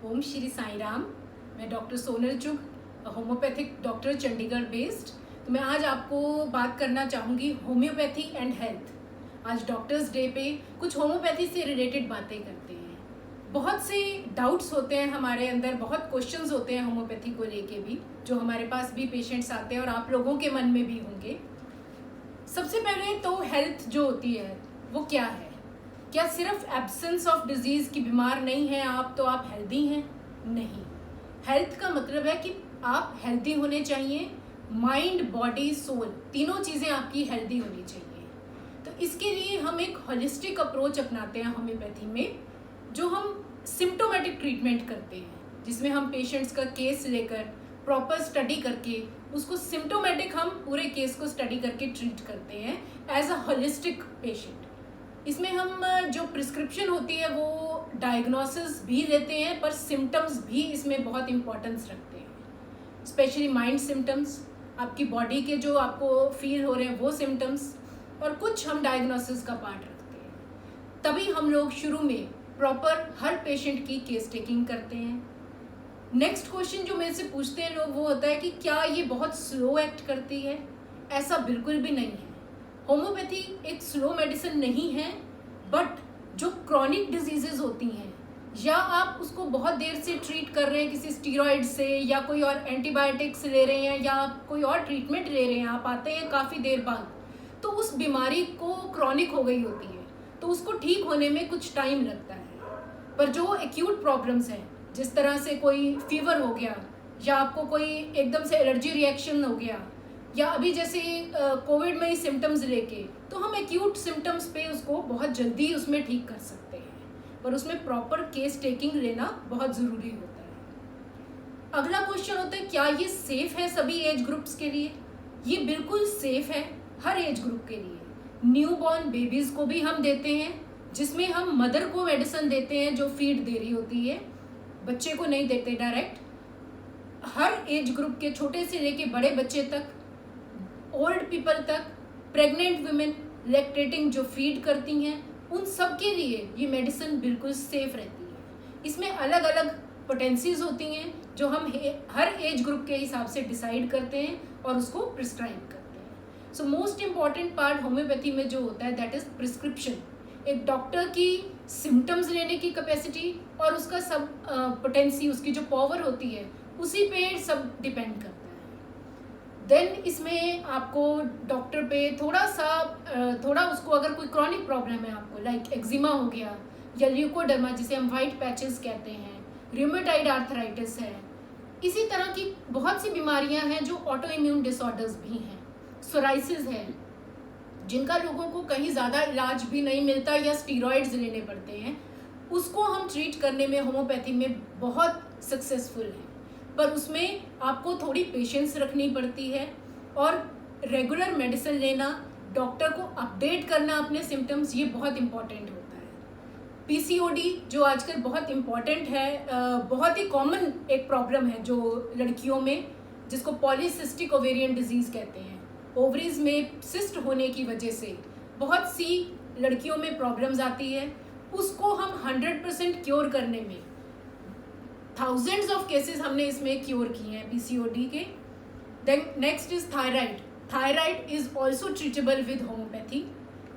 ओम श्री साई राम। मैं डॉक्टर सोनल चुग, homeopathic doctor Chandigarh based. तो मैं आज आपको बात करना चाहूँगी होम्योपैथी एंड हेल्थ। आज डॉक्टर्स डे पे कुछ होम्योपैथी से रिलेटेड बातें करते हैं। बहुत से डाउट्स होते हैं हमारे अंदर, बहुत क्वेश्चंस होते हैं होम्योपैथी को लेके भी, जो हमारे पास भी पेशेंट्स आते हैं और आप लोगों के मन में भी होंगे। सबसे पहले तो हेल्थ जो होती है वो क्या है? क्या सिर्फ एब्सेंस ऑफ डिजीज़ की बीमार नहीं है आप तो आप हेल्दी हैं? नहीं। हेल्थ का मतलब है कि आप हेल्दी होने चाहिए, माइंड बॉडी सोल तीनों चीज़ें आपकी हेल्दी होनी चाहिए। तो इसके लिए हम एक होलिस्टिक अप्रोच अपनाते हैं होम्योपैथी में, जो हम सिम्टोमेटिक ट्रीटमेंट करते हैं, जिसमें हम पेशेंट्स का केस लेकर प्रॉपर स्टडी करके उसको सिम्टोमेटिक हम पूरे केस को स्टडी करके ट्रीट करते हैं एज अ होलिस्टिक पेशेंट। इसमें हम जो प्रिस्क्रिप्शन होती है वो डायग्नोसिस भी लेते हैं, पर सिम्टम्स भी इसमें बहुत इम्पोर्टेंस रखते हैं। स्पेशली माइंड सिम्टम्स, आपकी बॉडी के जो आपको फील हो रहे हैं वो सिम्टम्स, और कुछ हम डायग्नोसिस का पार्ट रखते हैं। तभी हम लोग शुरू में प्रॉपर हर पेशेंट की केस टेकिंग करते हैं। नेक्स्ट क्वेश्चन जो मेरे से पूछते हैं लोग वो होता है कि क्या ये बहुत स्लो एक्ट करती है? ऐसा बिल्कुल भी नहीं है। होम्योपैथी एक स्लो मेडिसिन नहीं है, बट जो क्रॉनिक डिजीजेज होती हैं या आप उसको बहुत देर से ट्रीट कर रहे हैं किसी स्टीरॉइड से या कोई और एंटीबायोटिक्स ले रहे हैं या आप कोई और ट्रीटमेंट ले रहे हैं, आप आते हैं काफ़ी देर बाद, तो उस बीमारी को क्रॉनिक हो गई होती है, तो उसको ठीक होने में कुछ टाइम लगता है। पर जो एक्यूट प्रॉब्लम्स हैं, जिस तरह से कोई फीवर हो गया या आपको कोई एकदम से एलर्जी रिएक्शन हो गया, या अभी जैसे कोविड में ही सिम्टम्स लेके, तो हम एक्यूट सिम्टम्स पे उसको बहुत जल्दी उसमें ठीक कर सकते हैं, पर उसमें प्रॉपर केस टेकिंग लेना बहुत ज़रूरी होता है। अगला क्वेश्चन होता है क्या ये सेफ़ है सभी एज ग्रुप्स के लिए? ये बिल्कुल सेफ़ है हर एज ग्रुप के लिए। न्यूबॉर्न बेबीज़ को भी हम देते हैं, जिसमें हम मदर को मेडिसिन देते हैं जो फीड दे रही होती है, बच्चे को नहीं देते डायरेक्ट। हर एज ग्रुप के, छोटे से लेके बड़े बच्चे तक, ओल्ड पीपल तक, प्रेग्नेंट वुमेन, लैक्टेटिंग जो फीड करती हैं, उन सब के लिए ये मेडिसिन बिल्कुल सेफ रहती है। इसमें अलग अलग पोटेंसीज होती हैं जो हम हर एज ग्रुप के हिसाब से डिसाइड करते हैं और उसको प्रिस्क्राइब करते हैं। So most important part homeopathy में जो होता है दैट इज़ प्रिस्क्रिप्शन। एक डॉक्टर की सिम्टम्स लेने की कैपेसिटी और उसका सब पोटेंसी, उसकी जो पावर होती है, उसी पे सब डिपेंड करता है। देन इसमें आपको डॉक्टर पे थोड़ा उसको, अगर कोई क्रॉनिक प्रॉब्लम है आपको, लाइक एक्जिमा हो गया या ल्यूकोडर्मा जिसे हम वाइट पैचेस कहते हैं, रूमेटॉइड आर्थराइटिस है, इसी तरह की बहुत सी बीमारियां हैं जो ऑटो इम्यून डिसऑर्डर्स भी हैं, सोराइसिस है, जिनका लोगों को कहीं ज़्यादा इलाज भी नहीं मिलता या स्टीरॉइड्स लेने पड़ते हैं, उसको हम ट्रीट करने में होम्योपैथी में बहुत सक्सेसफुल है। पर उसमें आपको थोड़ी पेशेंस रखनी पड़ती है और रेगुलर मेडिसिन लेना, डॉक्टर को अपडेट करना अपने सिम्टम्स, ये बहुत इम्पॉर्टेंट होता है। पीसीओडी जो आजकल बहुत इम्पॉर्टेंट है, बहुत ही कॉमन एक प्रॉब्लम है जो लड़कियों में, जिसको पॉलीसिस्टिक ओवेरियन डिजीज़ कहते हैं। ओवरीज में सिस्ट होने की वजह से बहुत सी लड़कियों में प्रॉब्लम्स आती है, उसको हम 100% क्योर करने में थाउजेंड्स ऑफ केसेस हमने इसमें क्योर किए हैं पीसीओडी के। Then next is thyroid. Thyroid is also treatable with homeopathy.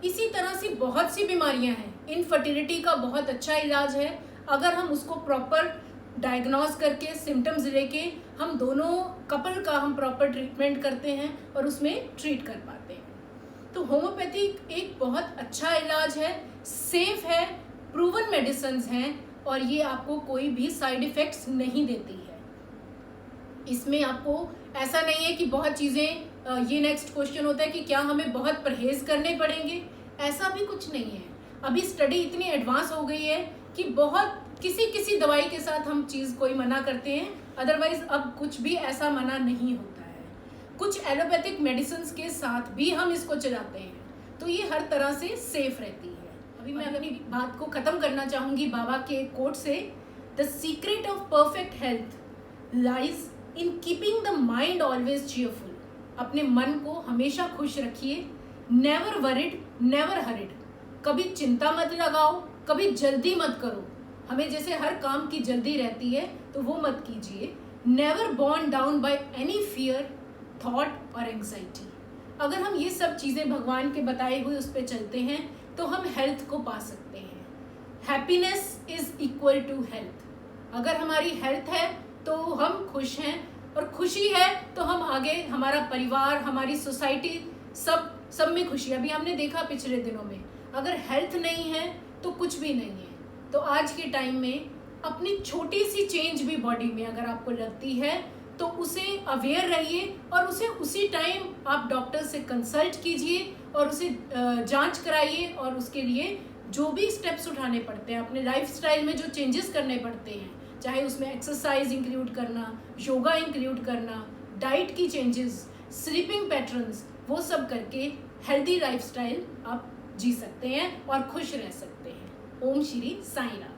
इसी तरह से बहुत सी बीमारियां हैं। इनफर्टिलिटी का बहुत अच्छा इलाज है, अगर हम उसको प्रॉपर डायग्नोज करके सिम्टम्स लेके हम दोनों कपल का हम प्रॉपर ट्रीटमेंट करते हैं और उसमें ट्रीट कर पाते हैं। तो होम्योपैथी एक बहुत अच्छा इलाज है, सेफ है, प्रूवन मेडिसिन हैं और ये आपको कोई भी साइड इफ़ेक्ट्स नहीं देती है। इसमें आपको ऐसा नहीं है कि बहुत चीज़ें, ये नेक्स्ट क्वेश्चन होता है कि क्या हमें बहुत परहेज़ करने पड़ेंगे? ऐसा भी कुछ नहीं है। अभी स्टडी इतनी एडवांस हो गई है कि बहुत किसी दवाई के साथ हम चीज़ कोई मना करते हैं, अदरवाइज अब कुछ भी ऐसा मना नहीं होता है। कुछ एलोपैथिक मेडिसिन के साथ भी हम इसको चलाते हैं, तो ये हर तरह से सेफ रहती है। अभी मैं अपनी बात को ख़त्म करना चाहूँगी बाबा के कोट से, the secret of perfect health lies in keeping the mind always cheerful. अपने मन को हमेशा खुश रखिए, नेवर वरिड नेवर हरिड। कभी चिंता मत लगाओ, कभी जल्दी मत करो, हमें जैसे हर काम की जल्दी रहती है तो वो मत कीजिए। Never born down by any fear, thought और एंग्जाइटी। अगर हम ये सब चीज़ें भगवान के बताए हुए उस पर चलते हैं तो हम हेल्थ को पा सकते हैं। Happiness is equal to health. अगर हमारी हेल्थ है तो हम खुश हैं, और खुशी है तो हम आगे, हमारा परिवार, हमारी सोसाइटी, सब में खुशी। अभी हमने देखा पिछले दिनों में, अगर हेल्थ नहीं है तो कुछ भी नहीं है। तो आज के टाइम में अपनी छोटी सी चेंज भी बॉडी में अगर आपको लगती है तो उसे अवेयर रहिए, और उसे उसी टाइम आप डॉक्टर से कंसल्ट कीजिए और उसे जांच कराइए, और उसके लिए जो भी स्टेप्स उठाने पड़ते हैं, अपने लाइफस्टाइल में जो चेंजेस करने पड़ते हैं, चाहे उसमें एक्सरसाइज इंक्लूड करना, योगा इंक्लूड करना, डाइट की चेंजेस, स्लीपिंग पैटर्न्स, वो सब करके हेल्दी लाइफस्टाइल आप जी सकते हैं और खुश रह सकते हैं। ओम श्री साईं राम।